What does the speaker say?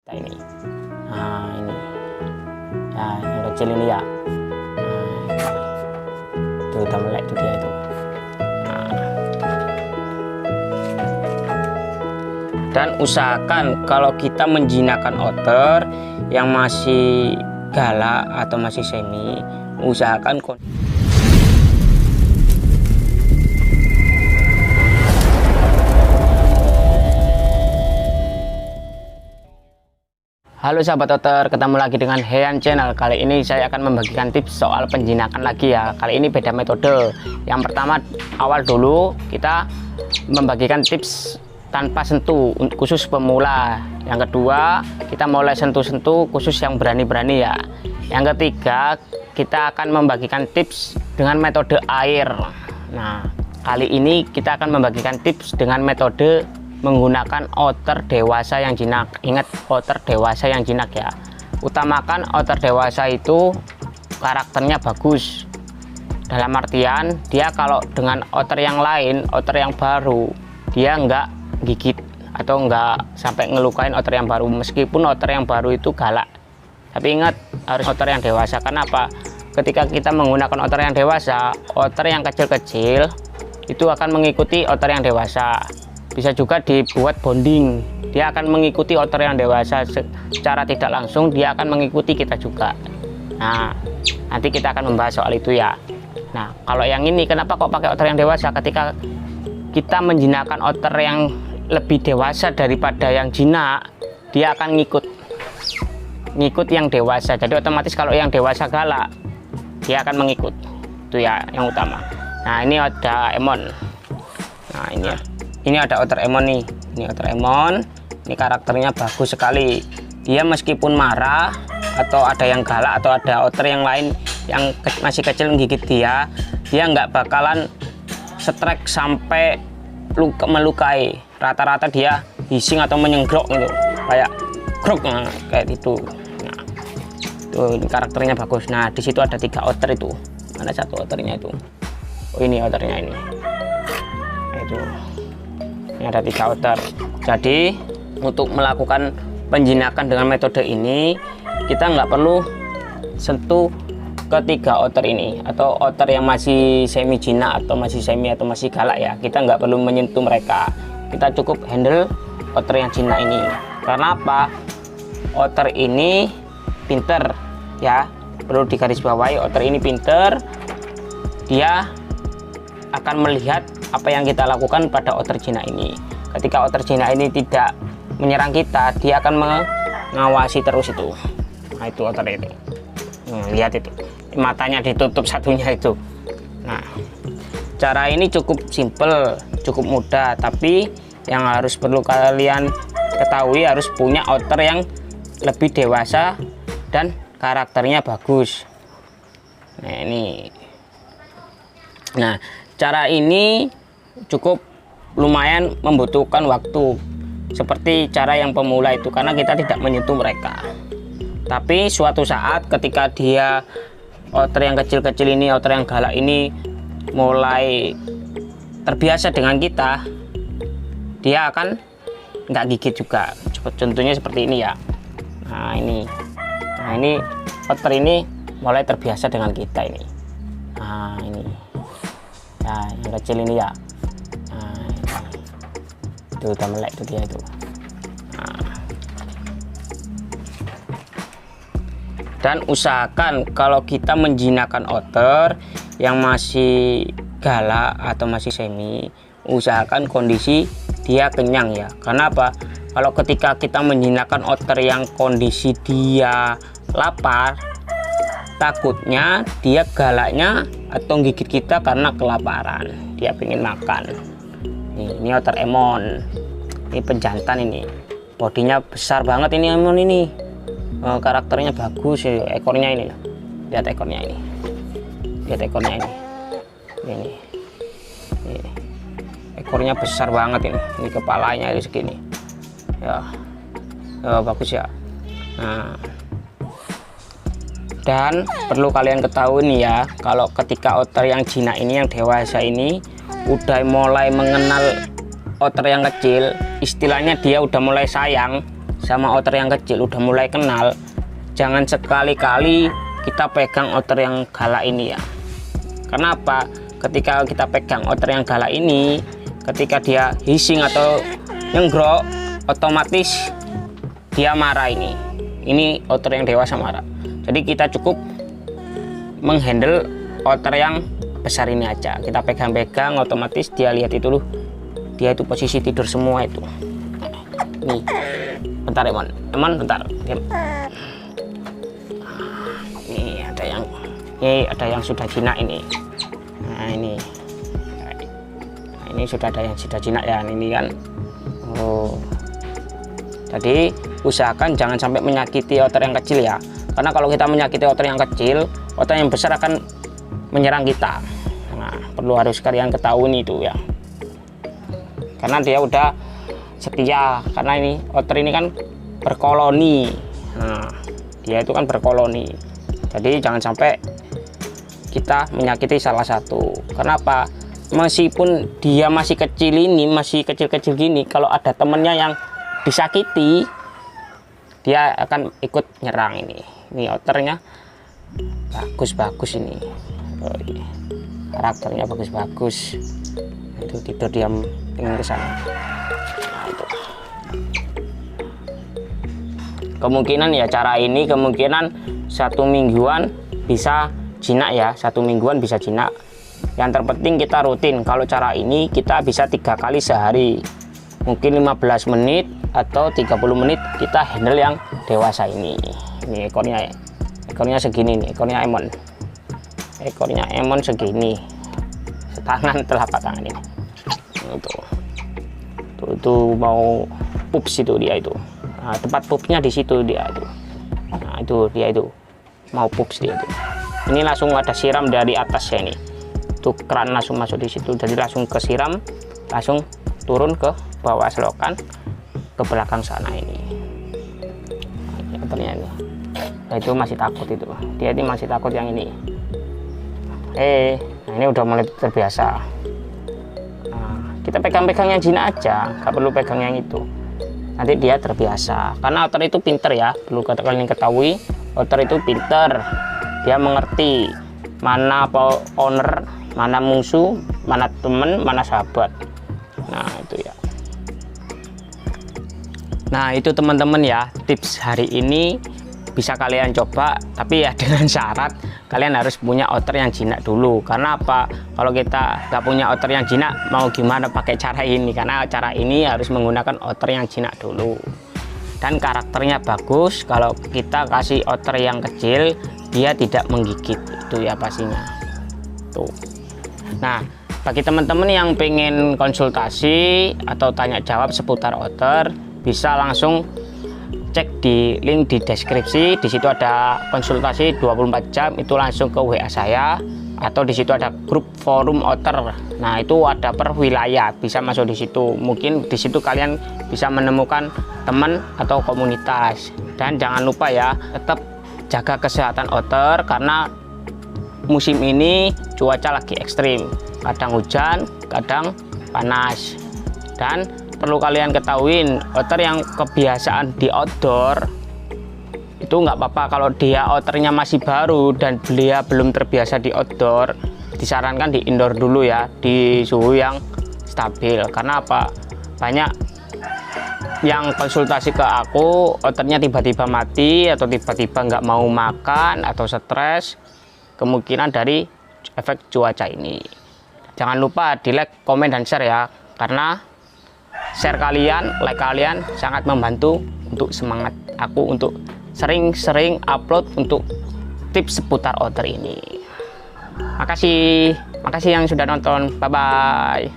ini. Nah, ini. Nah, yang kecil ini ya. Nah, itu udah melek itu dia itu. Nah. Dan usahakan kalau kita menjinakkan otter yang masih galak atau masih semi, usahakan Halo sahabat otter, ketemu lagi dengan Hean Channel. Kali ini saya akan membagikan tips soal penjinakan lagi ya. Kali ini beda metode. Yang pertama, awal dulu kita membagikan tips tanpa sentuh khusus pemula. Yang kedua, kita mulai sentuh-sentuh khusus yang berani-berani ya. Yang ketiga, kita akan membagikan tips dengan metode air. Nah, kali ini kita akan membagikan tips dengan metode menggunakan otter dewasa yang jinak. Ingat, otter dewasa yang jinak ya. Utamakan otter dewasa itu karakternya bagus, dalam artian dia kalau dengan otter yang lain, otter yang baru, dia nggak gigit atau nggak sampai ngelukain otter yang baru, meskipun otter yang baru itu galak. Tapi ingat, harus otter yang dewasa. Kenapa? Ketika kita menggunakan otter yang dewasa, otter yang kecil-kecil itu akan mengikuti otter yang dewasa. Bisa juga dibuat bonding, dia akan mengikuti otter yang dewasa secara tidak langsung, dia akan mengikuti kita juga. Nah, nanti kita akan membahas soal itu ya. Nah, kalau yang ini kenapa kok pakai otter yang dewasa? Ketika kita menjinakkan otter yang lebih dewasa daripada yang jinak, dia akan ngikut yang dewasa. Jadi otomatis kalau yang dewasa galak, dia akan mengikut. Itu ya yang utama. Nah, ini ada emon. Nah, ini ya. Ini ada otter emon nih. Ini otter emon. Ini karakternya bagus sekali. Dia meskipun marah atau ada yang galak atau ada otter yang lain yang masih kecil menggigit dia nggak bakalan strike sampai melukai. Rata-rata dia hissing atau menyenggrok gitu, kayak grok, kayak gitu. Nah, tuh ini karakternya bagus. Nah, di situ ada 3 otter itu. Mana satu otternya itu? Oh, ini otternya ini. Nah, itu. Ini ada 3 otter. Jadi untuk melakukan penjinakan dengan metode ini, kita nggak perlu sentuh ke 3 otter ini, atau otter yang masih semi jinak atau masih semi atau masih galak ya. Kita nggak perlu menyentuh mereka. Kita cukup handle otter yang jinak ini. Karena apa? Otter ini pinter ya. Perlu digarisbawahi, otter ini pinter. Dia akan melihat apa yang kita lakukan pada otter jinak ini. Ketika otter jinak ini tidak menyerang kita, dia akan mengawasi terus itu. Nah, itu otter itu. Lihat itu, matanya ditutup satunya itu. Nah, cara ini cukup simple, cukup mudah, tapi yang harus perlu kalian ketahui, harus punya otter yang lebih dewasa dan karakternya bagus. Nah, ini. Nah, cara ini cukup lumayan membutuhkan waktu, seperti cara yang pemula itu, karena kita tidak menyentuh mereka. Tapi suatu saat ketika dia otter yang kecil-kecil ini, otter yang galak ini mulai terbiasa dengan kita, dia akan nggak gigit juga. Contohnya seperti ini ya. Nah, ini otter ini mulai terbiasa dengan kita ini. Nah, ini. Nah, yang kecil ini ya. Nah, itu udah melek itu dia itu. Nah. Dan usahakan kalau kita menjinakkan otter yang masih galak atau masih semi, usahakan kondisi dia kenyang ya. Karena apa? Kalau ketika kita menjinakkan otter yang kondisi dia lapar, takutnya dia galaknya atau gigit kita karena kelaparan, dia pengen makan. Ini otter emon, ini penjantan, ini bodinya besar banget, ini emon ini. Karakternya bagus ya. Ekornya ini, lihat ekornya ini, lihat ekornya ini. Ekornya besar banget ini kepalanya ini segini ya, bagus ya. Nah, dan perlu kalian ketahui nih ya, kalau ketika otter yang jinak ini, yang dewasa ini udah mulai mengenal otter yang kecil, istilahnya dia udah mulai sayang sama otter yang kecil udah mulai kenal, jangan sekali-kali kita pegang otter yang galak ini ya. Kenapa? Ketika kita pegang otter yang galak ini, ketika dia hissing atau nyenggrok, otomatis dia marah. Ini otter yang dewasa marah. Jadi kita cukup menghandle otter yang besar ini aja. Kita pegang-pegang, otomatis dia lihat itu loh, dia itu posisi tidur semua itu. Nih, bentar Emon, bentar. Diam. Ini ada yang sudah jinak ini. Nah ini sudah ada yang sudah jinak ya, ini kan. Oh, jadi usahakan jangan sampai menyakiti otter yang kecil ya, karena kalau kita menyakiti otter yang kecil, otter yang besar akan menyerang kita. Nah, perlu harus kalian ketahui itu ya, karena dia udah setia, karena ini otter ini kan berkoloni. Nah, dia itu kan berkoloni, jadi jangan sampai kita menyakiti salah satu. Kenapa? Meskipun dia masih kecil ini, masih kecil-kecil gini, kalau ada temennya yang disakiti, dia akan ikut nyerang. Ini otternya bagus ini. Oh, iya. Karakternya bagus. Itu tidur diam dengan kesana. Nah, itu. Kemungkinan ya cara ini kemungkinan 1 mingguan bisa jinak ya, 1 mingguan bisa jinak. Yang terpenting kita rutin. Kalau cara ini kita bisa 3 kali sehari, mungkin 15 menit atau 30 menit kita handle yang dewasa ini. Ini ekornya segini nih, ekornya Emon segini, setangan telapak tangan ini. Itu mau pups itu dia itu. Nah, tempat pupsnya di situ dia itu. Nah, itu dia itu mau pups dia itu. Ini langsung ada siram dari atas ya, ini tuh keran langsung masuk di situ, jadi langsung kesiram, langsung turun ke bawah selokan ke belakang sana. Ini ini nah, itu masih takut itu, dia ini masih takut yang ini. Nah ini udah mulai terbiasa. Nah, kita pegang-pegang yang jinak aja, nggak perlu pegang yang itu, nanti dia terbiasa. Karena otter itu pinter ya, perlu kalian ketahui, otter itu pinter. Dia mengerti mana owner, mana musuh, mana teman, mana sahabat. Nah itu ya. Nah itu teman-teman ya, tips hari ini bisa kalian coba, tapi ya dengan syarat kalian harus punya otter yang jinak dulu. Karena apa? Kalau kita nggak punya otter yang jinak, mau gimana pakai cara ini? Karena cara ini harus menggunakan otter yang jinak dulu. Dan karakternya bagus. Kalau kita kasih otter yang kecil, dia tidak menggigit itu ya pastinya tuh. Nah bagi teman-teman yang pengen konsultasi atau tanya jawab seputar otter, bisa langsung cek di link di deskripsi. Di situ ada konsultasi 24 jam, itu langsung ke WA saya, atau di situ ada grup forum otter. Nah itu ada per wilayah, bisa masuk di situ. Mungkin di situ kalian bisa menemukan teman atau komunitas. Dan jangan lupa ya, tetap jaga kesehatan otter, karena musim ini cuaca lagi ekstrim, kadang hujan, kadang panas. Dan perlu kalian ketahuin, otter yang kebiasaan di outdoor itu nggak apa-apa. Kalau dia otternya masih baru dan dia belum terbiasa di outdoor, disarankan di indoor dulu ya, di suhu yang stabil. Karena apa? Banyak yang konsultasi ke aku, otternya tiba-tiba mati atau tiba-tiba nggak mau makan atau stres, kemungkinan dari efek cuaca ini. Jangan lupa di like, komen, dan share ya, karena share kalian, like kalian sangat membantu untuk semangat aku untuk sering-sering upload untuk tips seputar otter ini. Makasih yang sudah nonton, bye bye.